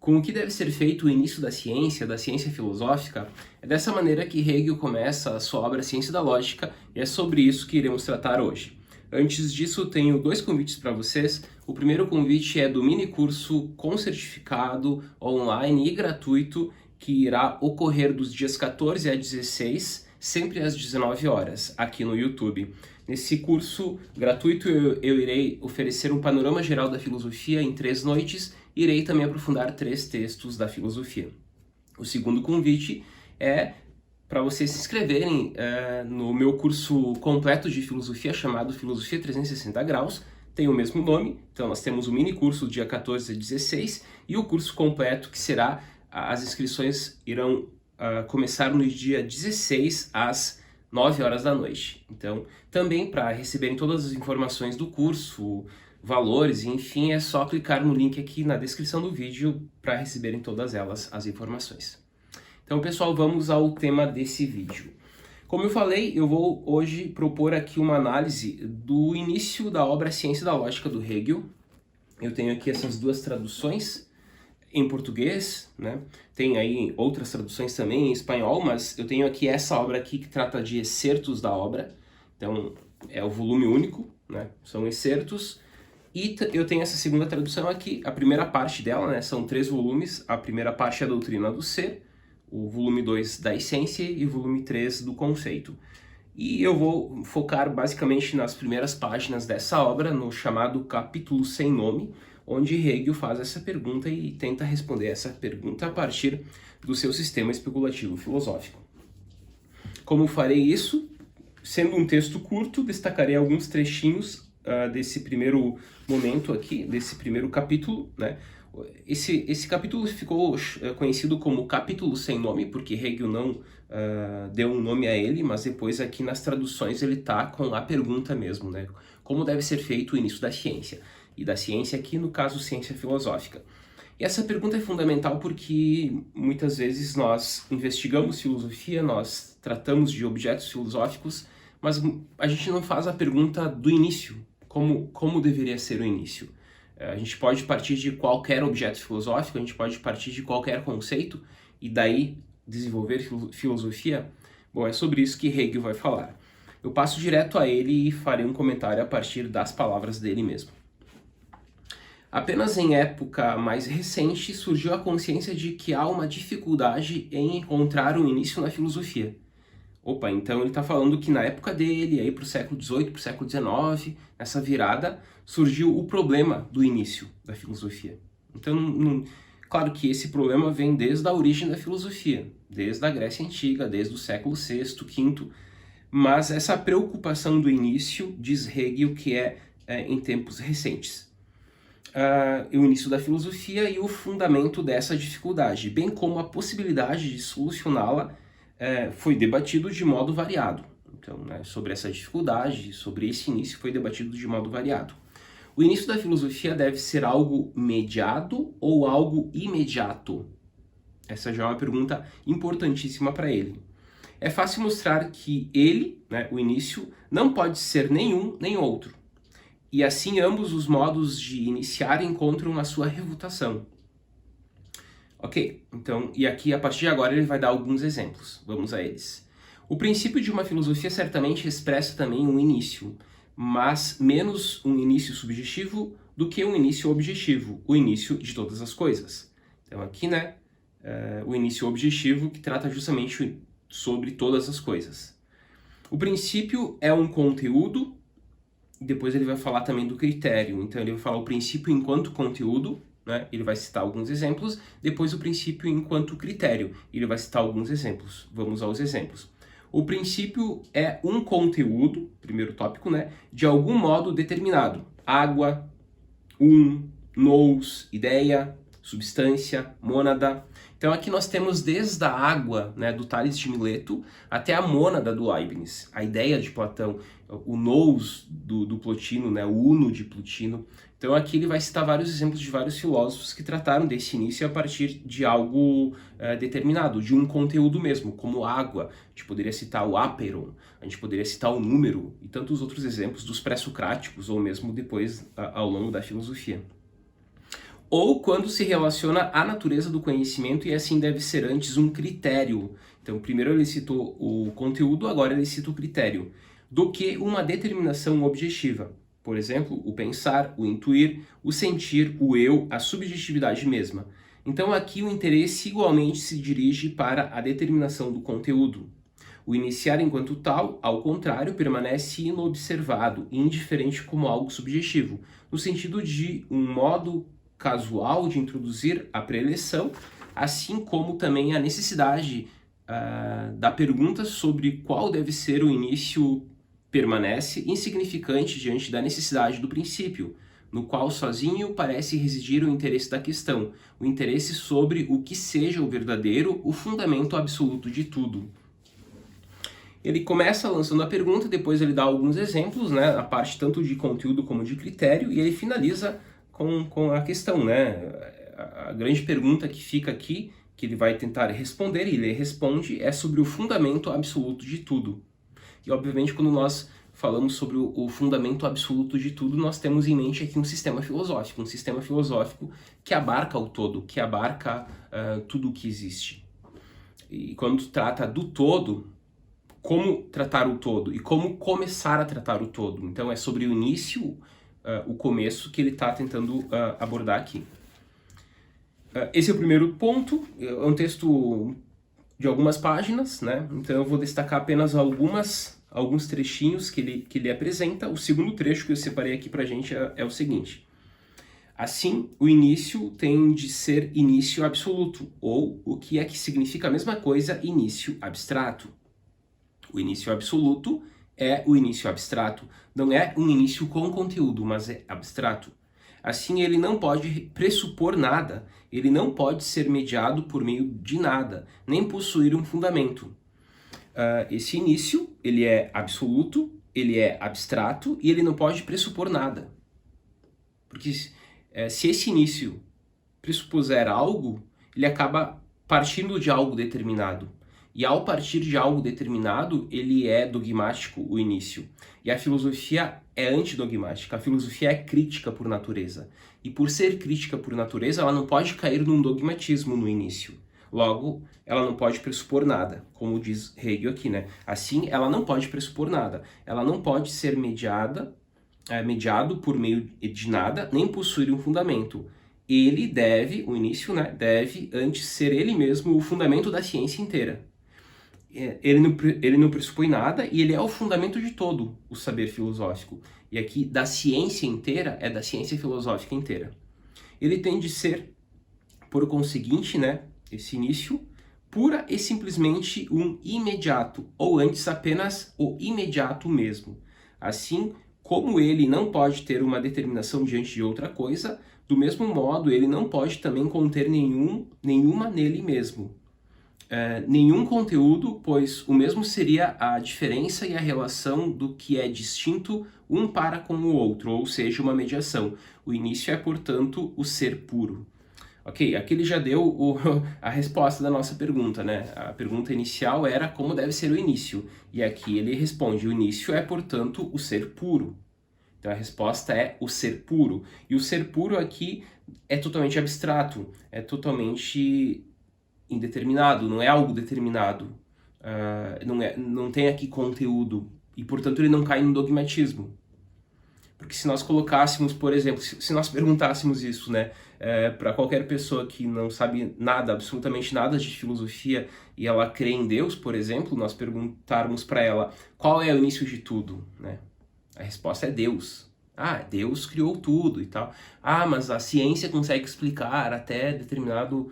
Com o que deve ser feito o início da ciência filosófica, é dessa maneira que Hegel começa a sua obra Ciência da Lógica, e é sobre isso que iremos tratar hoje. Antes disso, tenho dois convites para vocês. O primeiro convite é do mini curso com certificado, online e gratuito, que irá ocorrer dos dias 14 a 16, sempre às 19 horas, aqui no YouTube. Nesse curso gratuito eu irei oferecer um panorama geral da filosofia em 3 noites e irei também aprofundar 3 textos da filosofia. O segundo convite é para vocês se inscreverem no meu curso completo de filosofia chamado Filosofia 360 Graus. Tem o mesmo nome, então nós temos o mini curso dia 14 a 16 e o curso completo que será, as inscrições irão começar no dia 16 às 9 horas da noite. Então, também para receberem todas as informações do curso, valores, enfim, é só clicar no link aqui na descrição do vídeo para receberem todas elas, as informações. Então, pessoal, vamos ao tema desse vídeo. Como eu falei, eu vou hoje propor aqui uma análise do início da obra Ciência da Lógica do Hegel. Eu tenho aqui essas duas traduções em português, né? Tem aí outras traduções também em espanhol, mas eu tenho aqui essa obra aqui que trata de excertos da obra. Então, é o volume único, né? São excertos. E eu tenho essa segunda tradução aqui, a primeira parte dela, né? São 3 volumes. A primeira parte é a doutrina do ser, o volume 2 da essência e o volume 3 do conceito. E eu vou focar basicamente nas primeiras páginas dessa obra, no chamado capítulo sem nome, onde Hegel faz essa pergunta e tenta responder essa pergunta a partir do seu sistema especulativo filosófico. Como farei isso? Sendo um texto curto, destacarei alguns trechinhos desse primeiro momento aqui, desse primeiro capítulo, né? Esse capítulo ficou conhecido como capítulo sem nome, porque Hegel não deu um nome a ele, mas depois aqui nas traduções ele tá com a pergunta mesmo, né? Como deve ser feito o início da ciência? E da ciência aqui, no caso, ciência filosófica. E essa pergunta é fundamental porque muitas vezes nós investigamos filosofia, nós tratamos de objetos filosóficos, mas a gente não faz a pergunta do início, como deveria ser o início. A gente pode partir de qualquer objeto filosófico, a gente pode partir de qualquer conceito e daí desenvolver filosofia. Bom, é sobre isso que Hegel vai falar. Eu passo direto a ele e farei um comentário a partir das palavras dele mesmo. Apenas em época mais recente surgiu a consciência de que há uma dificuldade em encontrar um início na filosofia. Opa, então ele está falando que na época dele, aí para o século XVIII, para o século XIX, nessa virada, surgiu o problema do início da filosofia. Então, claro que esse problema vem desde a origem da filosofia, desde a Grécia Antiga, desde o século VI, V, mas essa preocupação do início, diz Hegel, que é em tempos recentes. O início da filosofia e o fundamento dessa dificuldade, bem como a possibilidade de solucioná-la, foi debatido de modo variado. Então, né, sobre essa dificuldade, sobre esse início, foi debatido de modo variado. O início da filosofia deve ser algo mediado ou algo imediato? Essa já é uma pergunta importantíssima para ele. É fácil mostrar que ele, né, o início, não pode ser nenhum nem outro. E assim ambos os modos de iniciar encontram a sua refutação. Ok, então, e aqui a partir de agora ele vai dar alguns exemplos. Vamos a eles. O princípio de uma filosofia certamente expressa também um início, mas menos um início subjetivo do que um início objetivo, o início de todas as coisas. Então aqui, né, o início objetivo que trata justamente sobre todas as coisas. O princípio é um conteúdo. Depois ele vai falar também do critério, então ele vai falar o princípio enquanto conteúdo, né? Ele vai citar alguns exemplos, depois o princípio enquanto critério, ele vai citar alguns exemplos. Vamos aos exemplos. O princípio é um conteúdo, primeiro tópico, né? De algum modo determinado. Água, nous, ideia, substância, mônada. Então aqui nós temos desde a água, né, do Tales de Mileto, até a mônada do Leibniz, a ideia de Platão, o nous do Plotino, né, o uno de Plotino. Então aqui ele vai citar vários exemplos de vários filósofos que trataram desse início a partir de algo determinado, de um conteúdo mesmo, como água. A gente poderia citar o áperon, a gente poderia citar o número e tantos outros exemplos dos pré-socráticos ou mesmo depois ao longo da filosofia. ou quando se relaciona à natureza do conhecimento e assim deve ser antes um critério. Então, primeiro ele citou o conteúdo, agora ele cita o critério, do que uma determinação objetiva. Por exemplo, o pensar, o intuir, o sentir, o eu, a subjetividade mesma. Então aqui o interesse igualmente se dirige para a determinação do conteúdo. O iniciar enquanto tal, ao contrário, permanece inobservado e indiferente como algo subjetivo, no sentido de um modo casual de introduzir a preleção, assim como também a necessidade da pergunta sobre qual deve ser o início permanece insignificante diante da necessidade do princípio, no qual sozinho parece residir o interesse da questão, o interesse sobre o que seja o verdadeiro, o fundamento absoluto de tudo. Ele começa lançando a pergunta, depois ele dá alguns exemplos, né, a parte tanto de conteúdo como de critério, e ele finaliza com a questão, né, a grande pergunta que fica aqui, que ele vai tentar responder, e ele responde, é sobre o fundamento absoluto de tudo. E obviamente quando nós falamos sobre o fundamento absoluto de tudo, nós temos em mente aqui um sistema filosófico que abarca o todo, que abarca tudo o que existe. E quando trata do todo, como tratar o todo e como começar a tratar o todo. Então é sobre o início, o começo que ele está tentando abordar aqui. Esse é o primeiro ponto, é um texto de algumas páginas, né? Então eu vou destacar apenas alguns trechinhos que ele apresenta. O segundo trecho que eu separei aqui pra gente é o seguinte. Assim, o início tem de ser início absoluto, ou o que é que significa a mesma coisa, início abstrato. O início absoluto é o início abstrato, não é um início com conteúdo, mas é abstrato. Assim, ele não pode pressupor nada, ele não pode ser mediado por meio de nada, nem possuir um fundamento. Esse início, ele é absoluto, ele é abstrato e ele não pode pressupor nada. Porque se esse início pressupuser algo, ele acaba partindo de algo determinado. E ao partir de algo determinado, ele é dogmático, o início. E a filosofia é antidogmática, a filosofia é crítica por natureza. E por ser crítica por natureza, ela não pode cair num dogmatismo no início. Logo, ela não pode pressupor nada, como diz Hegel aqui, né? Assim, ela não pode pressupor nada. Ela não pode ser mediado por meio de nada, nem possuir um fundamento. Ele deve, o início, né, deve antes ser ele mesmo o fundamento da ciência inteira. Ele não pressupõe nada e ele é o fundamento de todo o saber filosófico. E aqui, da ciência inteira, é da ciência filosófica inteira. Ele tem de ser, por conseguinte, né, esse início, pura e simplesmente um imediato, ou antes apenas o imediato mesmo. Assim como ele não pode ter uma determinação diante de outra coisa, do mesmo modo ele não pode também conter nenhuma nele mesmo. Nenhum conteúdo, pois o mesmo seria a diferença e a relação do que é distinto um para com o outro, ou seja, uma mediação. O início é, portanto, o ser puro. Ok, aqui ele já deu a resposta da nossa pergunta, né? A pergunta inicial era como deve ser o início, e aqui ele responde, o início é, portanto, o ser puro. Então a resposta é o ser puro. E o ser puro aqui é totalmente abstrato, é totalmente indeterminado, não é algo determinado, não tem aqui conteúdo, e portanto ele não cai no dogmatismo. Porque se nós colocássemos, por exemplo, se nós perguntássemos isso, né, para qualquer pessoa que não sabe nada, absolutamente nada de filosofia, e ela crê em Deus, por exemplo, nós perguntarmos para ela qual é o início de tudo, né? A resposta é Deus. Deus criou tudo e tal. Mas a ciência consegue explicar até determinado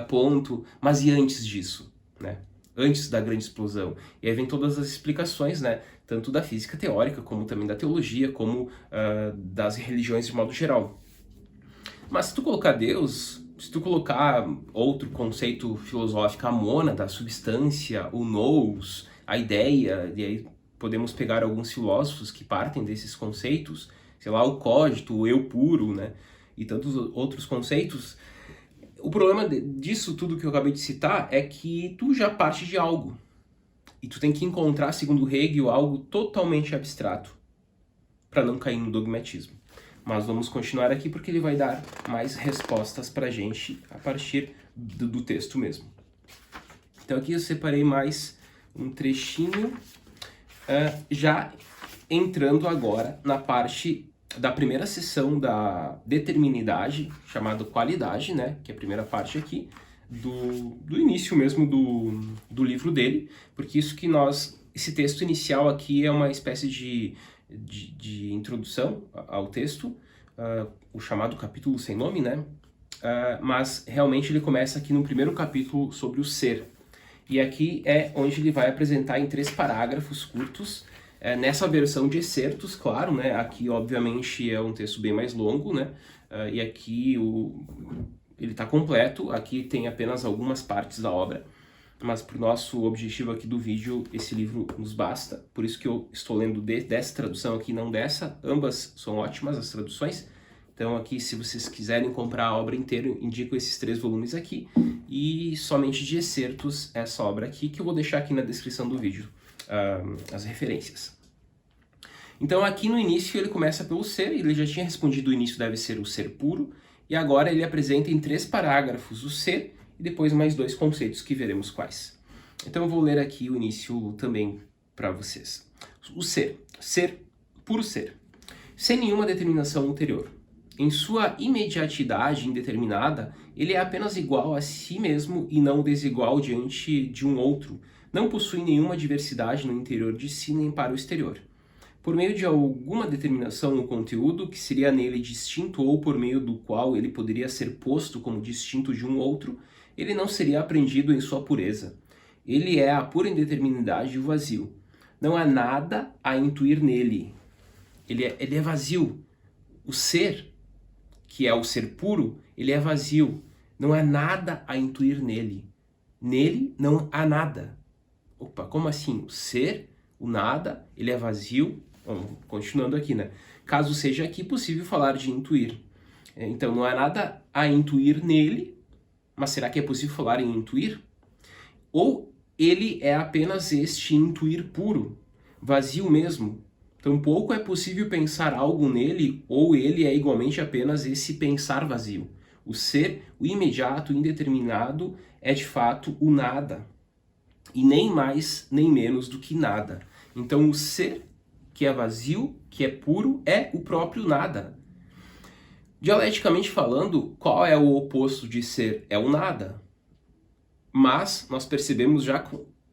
ponto. Mas e antes disso, né? Antes da grande explosão? E aí vem todas as explicações, né? Tanto da física teórica, como também da teologia, como das religiões de modo geral. Mas se tu colocar Deus, se tu colocar outro conceito filosófico, a mônada, a substância, o nous, a ideia, e aí podemos pegar alguns filósofos que partem desses conceitos, sei lá, o cogito, o eu puro, né, e tantos outros conceitos. O problema disso tudo que eu acabei de citar é que tu já parte de algo. E tu tem que encontrar, segundo Hegel, algo totalmente abstrato, para não cair no dogmatismo. Mas vamos continuar aqui porque ele vai dar mais respostas para a gente a partir do texto mesmo. Então aqui eu separei mais um trechinho, já entrando agora na parte da primeira seção da determinidade, chamada qualidade, né, que é a primeira parte aqui, do início mesmo do livro dele, porque esse texto inicial aqui é uma espécie de introdução ao texto, o chamado capítulo sem nome, né, mas realmente ele começa aqui no primeiro capítulo sobre o ser. E aqui é onde ele vai apresentar em 3 parágrafos curtos, nessa versão de excertos, claro, né? Aqui obviamente é um texto bem mais longo, né? E aqui ele está completo, aqui tem apenas algumas partes da obra, mas para o nosso objetivo aqui do vídeo, esse livro nos basta, por isso que eu estou lendo dessa tradução aqui, não dessa, ambas são ótimas as traduções. Então aqui, se vocês quiserem comprar a obra inteira, indico esses 3 volumes aqui, e somente de excertos essa obra aqui, que eu vou deixar aqui na descrição do vídeo, as referências. Então aqui no início ele começa pelo ser, ele já tinha respondido o início deve ser o ser puro, e agora ele apresenta em 3 parágrafos o ser, e depois mais 2 conceitos que veremos quais. Então eu vou ler aqui o início também para vocês. O ser, puro ser, sem nenhuma determinação ulterior. Em sua imediatidade indeterminada, ele é apenas igual a si mesmo e não desigual diante de um outro. Não possui nenhuma diversidade no interior de si nem para o exterior. Por meio de alguma determinação no conteúdo, que seria nele distinto ou por meio do qual ele poderia ser posto como distinto de um outro, ele não seria apreendido em sua pureza. Ele é a pura indeterminidade e o vazio. Não há nada a intuir nele. Ele é vazio. O ser, que é o ser puro, ele é vazio. Não há nada a intuir nele. Nele não há nada. Opa, como assim? O ser, o nada, ele é vazio. Bom, continuando aqui, né? Caso seja aqui possível falar de intuir. Então não há nada a intuir nele, mas será que é possível falar em intuir? Ou ele é apenas este intuir puro, vazio mesmo? Tampouco é possível pensar algo nele, ou ele é igualmente apenas esse pensar vazio. O ser, o imediato, o indeterminado, é de fato o nada. E nem mais, nem menos do que nada. Então o ser, que é vazio, que é puro, é o próprio nada. Dialeticamente falando, qual é o oposto de ser? É o nada. Mas nós percebemos já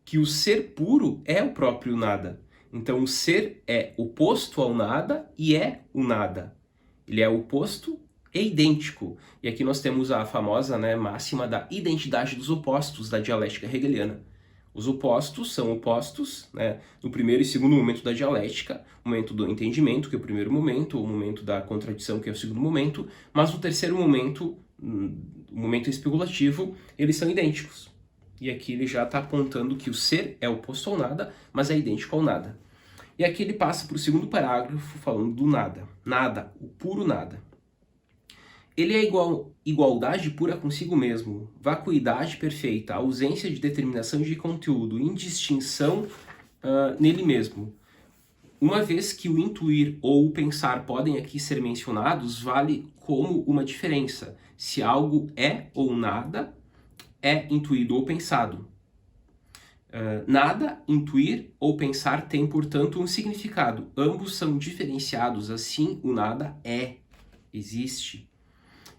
que o ser puro é o próprio nada. Então o ser é oposto ao nada e é o nada. Ele é oposto e idêntico. E aqui nós temos a famosa, né, máxima da identidade dos opostos da dialética hegeliana. Os opostos são opostos, né, no primeiro e segundo momento da dialética, o momento do entendimento, que é o primeiro momento, o momento da contradição, que é o segundo momento, mas no terceiro momento, o momento especulativo, eles são idênticos. E aqui ele já está apontando que o ser é oposto ao nada, mas é idêntico ao nada. E aqui ele passa para o segundo parágrafo falando do nada. Nada, o puro nada. Ele é igualdade pura consigo mesmo, vacuidade perfeita, ausência de determinação de conteúdo, indistinção nele mesmo. Uma vez que o intuir ou o pensar podem aqui ser mencionados, vale como uma diferença. Se algo é ou nada, é intuído ou pensado. Nada, intuir ou pensar tem, portanto, um significado. Ambos são diferenciados, assim o nada existe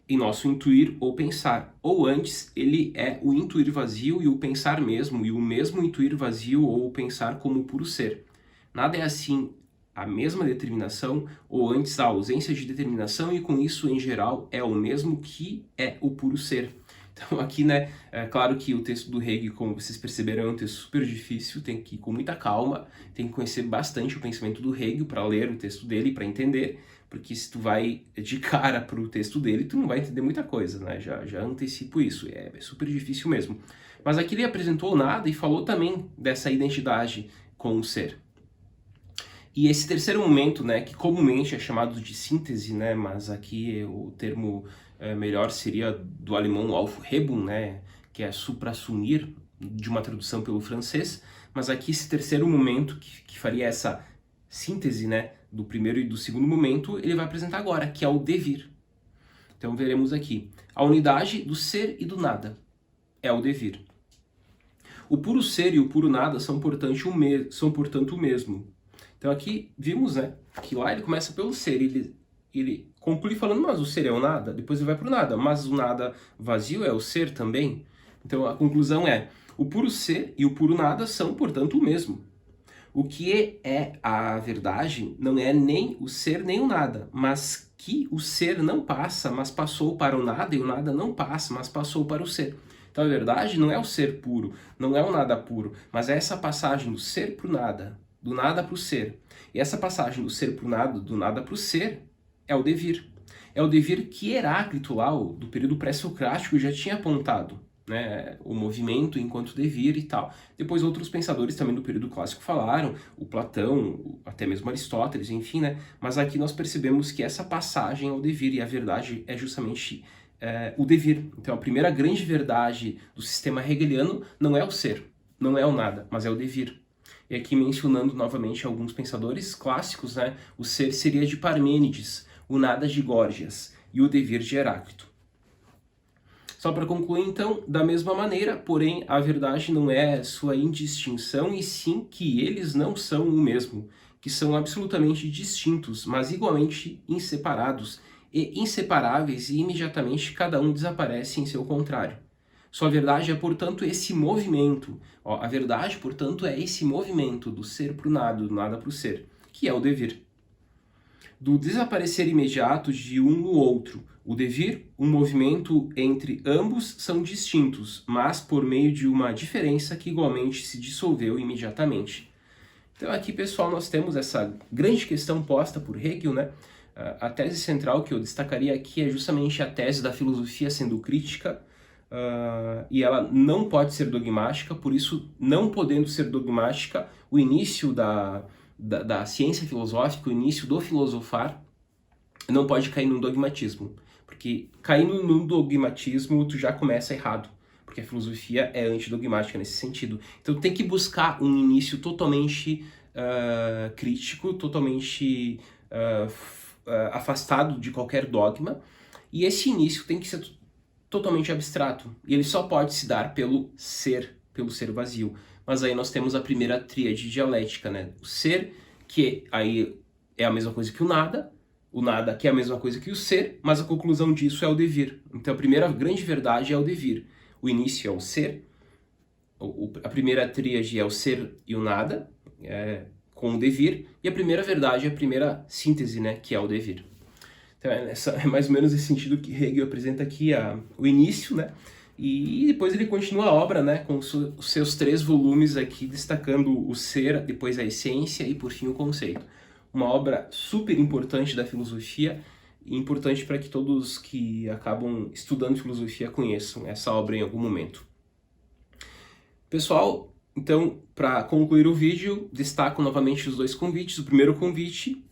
em nosso intuir ou pensar. Ou antes, ele é o intuir vazio e o pensar mesmo, e o mesmo intuir vazio ou o pensar como puro ser. Nada é assim a mesma determinação, ou antes a ausência de determinação, e com isso, em geral, é o mesmo que é o puro ser. Então aqui, né, é claro que o texto do Hegel, como vocês perceberam, é um texto super difícil, tem que ir com muita calma, tem que conhecer bastante o pensamento do Hegel para ler o texto dele, para entender, porque se tu vai de cara para o texto dele, tu não vai entender muita coisa, né, já antecipo isso, é super difícil mesmo. Mas aqui ele apresentou nada e falou também dessa identidade com o ser. E esse terceiro momento, né, que comumente é chamado de síntese, né, mas aqui o termo melhor seria do alemão Aufhebung, né, que é supra-sumir, de uma tradução pelo francês, mas aqui esse terceiro momento que faria essa síntese, né, do primeiro e do segundo momento, ele vai apresentar agora, que é o devir. Então veremos aqui. A unidade do ser e do nada é o devir. O puro ser e o puro nada são, portanto, o mesmo. Então aqui vimos, né, que lá ele começa pelo ser, ele conclui falando, mas o ser é o nada, depois ele vai para o nada, mas o nada vazio é o ser também. Então a conclusão é, o puro ser e o puro nada são, portanto, o mesmo. O que é a verdade não é nem o ser nem o nada, mas que o ser não passa, mas passou para o nada, e o nada não passa, mas passou para o ser. Então a verdade não é o ser puro, não é o nada puro, mas é essa passagem do ser para o nada, do nada para o ser. E essa passagem do ser para o nada, do nada para o ser, é o devir. É o devir que Heráclito lá, do período pré-socrático, já tinha apontado, né, o movimento enquanto devir e tal. Depois outros pensadores também do período clássico falaram, o Platão, até mesmo Aristóteles, enfim, né? Mas aqui nós percebemos que essa passagem ao devir e a verdade é justamente o devir. Então a primeira grande verdade do sistema hegeliano não é o ser, não é o nada, mas é o devir. E aqui mencionando novamente alguns pensadores clássicos, né? O ser seria de Parmênides, o nada de Górgias e o devir de Heráclito. Só para concluir, então, da mesma maneira, porém, a verdade não é sua indistinção, e sim que eles não são o mesmo, que são absolutamente distintos, mas igualmente inseparados e inseparáveis, e imediatamente cada um desaparece em seu contrário. Sua verdade é, portanto, esse movimento. A verdade, portanto, é esse movimento do ser para o nada, do nada para o ser, que é o devir. Do desaparecer imediato de um no outro, o devir, um movimento entre ambos são distintos, mas por meio de uma diferença que igualmente se dissolveu imediatamente. Então aqui, pessoal, nós temos essa grande questão posta por Hegel, né? A tese central que eu destacaria aqui é justamente a tese da filosofia sendo crítica, e ela não pode ser dogmática, por isso, não podendo ser dogmática, o início da ciência filosófica, o início do filosofar, não pode cair num dogmatismo. Porque caindo num dogmatismo, tu já começa errado. Porque a filosofia é antidogmática nesse sentido. Então tem que buscar um início totalmente crítico, totalmente afastado de qualquer dogma. E esse início tem que ser totalmente abstrato. E ele só pode se dar pelo ser vazio. Mas aí nós temos a primeira tríade dialética, né? O ser, que aí é a mesma coisa que o nada que é a mesma coisa que o ser, mas a conclusão disso é o devir. Então a primeira grande verdade é o devir. O início é o ser, a primeira tríade é o ser e o nada, com o devir, e a primeira verdade é a primeira síntese, né, que é o devir. Então é mais ou menos esse sentido que Hegel apresenta aqui o início, né? E depois ele continua a obra, né, com os seus 3 volumes aqui, destacando o ser, depois a essência e por fim o conceito. Uma obra super importante da filosofia e importante para que todos que acabam estudando filosofia conheçam essa obra em algum momento. Pessoal, então, para concluir o vídeo, destaco novamente os 2 convites. O primeiro convite,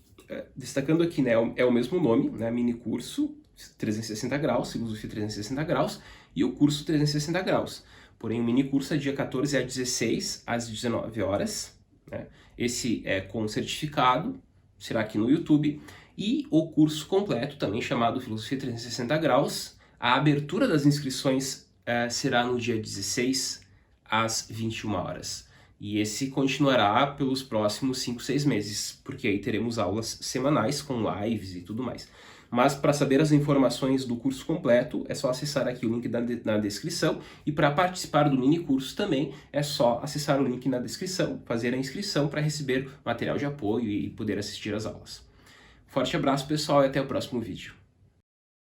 destacando aqui, né, é o mesmo nome, né, mini curso 360 graus, filosofia 360 graus, e o curso 360 graus. Porém, o mini curso é dia 14 a 16, às 19 horas. Né? Esse é com certificado, será aqui no YouTube. E o curso completo, também chamado Filosofia 360 graus, a abertura das inscrições será no dia 16, às 21 horas. E esse continuará pelos próximos 5, 6 meses, porque aí teremos aulas semanais com lives e tudo mais. Mas para saber as informações do curso completo, é só acessar aqui o link na descrição. E para participar do mini curso também, é só acessar o link na descrição, fazer a inscrição para receber material de apoio e poder assistir às aulas. Forte abraço, pessoal, e até o próximo vídeo.